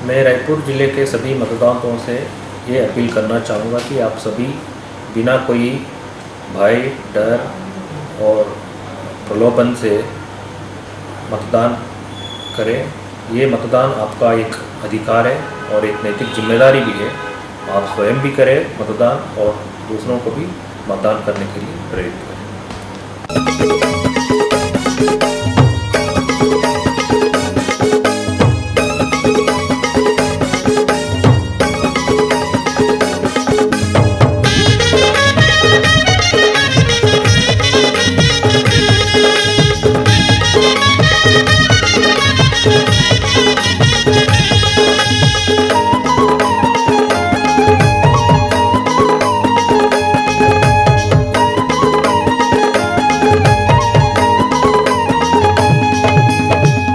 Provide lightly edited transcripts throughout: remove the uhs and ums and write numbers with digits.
मैं रायपुर ज़िले के सभी मतदाताओं से ये अपील करना चाहूँगा कि आप सभी बिना कोई भय, डर और प्रलोभन से मतदान करें। ये मतदान आपका एक अधिकार है और एक नैतिक जिम्मेदारी भी है। आप स्वयं भी करें मतदान और दूसरों को भी मतदान करने के लिए प्रेरित करें।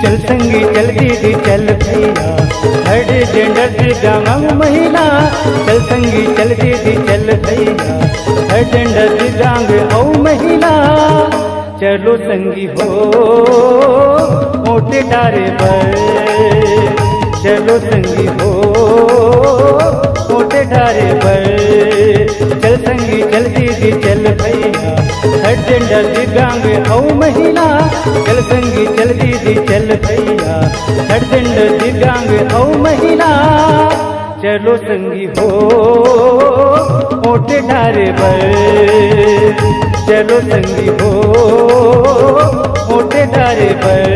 चल संगी चल दीदी चल भैया, हर जेंडर दिव्यांग महिला। चल संगी चल दीदी चल भैया, हर जेंडर दिव्यांग औ महिला। चलो संगी हो मोटे डारे पर, चलो संगी हो मोटे डारे पर। चल संगी चल दीदी चल भैया, हर जेंडर दिव्यांग औ महिला। चल संगी चल दीदी चल भैया, हर जेंडर दिव्यांग औ महिला। चलो संगी हो मोटे डारे पर, चलो संगी हो मोटे डारे पर।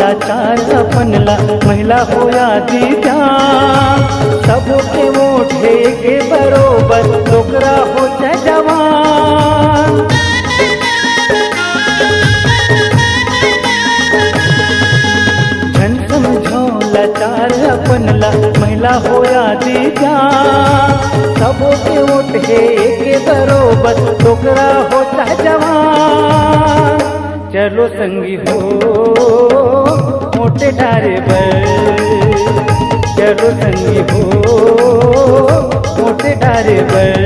लाचार अपनला महिला हो या दिव्यांग, सबके वोट के बरोबर छोकरा हो चाहे जवान। जन समझो लाचार अपनला महिला हो या दिव्यांग, सबके वोट के बरोबर छोकरा हो चाहे जवान। चलो संगी हो मोटे डारे पर, चलो संगी हो मोटे डारे पर।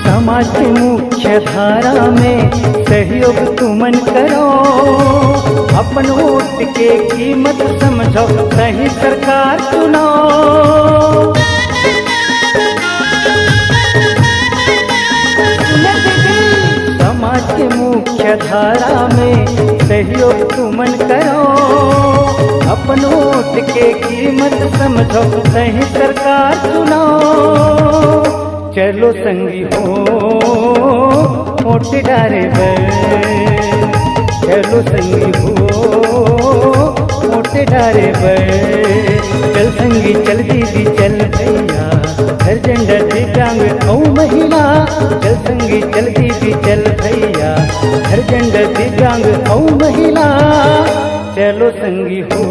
समाज की मुख्य धारा में सहयोग तुमन करो, अपन वोट के कीमत समझो, सही सरकार चुनो। समाज की मुख्य धारा में सहयोग तुमन करो, अपन वोट के कीमत समझो, सही सरकार चुनो। चलो संगी हो मोटे डारे पर, चलो संगी हो मोटे डारे पर। चल संगी चल दीदी चल भैया, हर जेंडर दिव्यांग औ महिला। चल संगी चल दीदी चल भैया, हर जेंडर दिव्यांग औ महिला। चलो संगी हो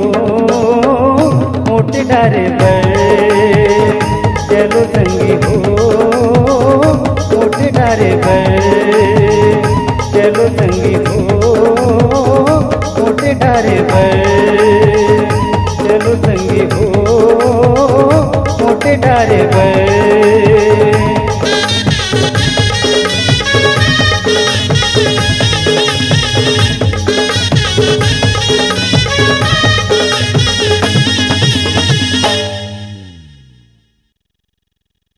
मोटे डारे पर, चलो संगी हो मोटे डारे पर। चलो संगी हो मोटे डारे पर, चलो संगी हो मोटे डारे पर।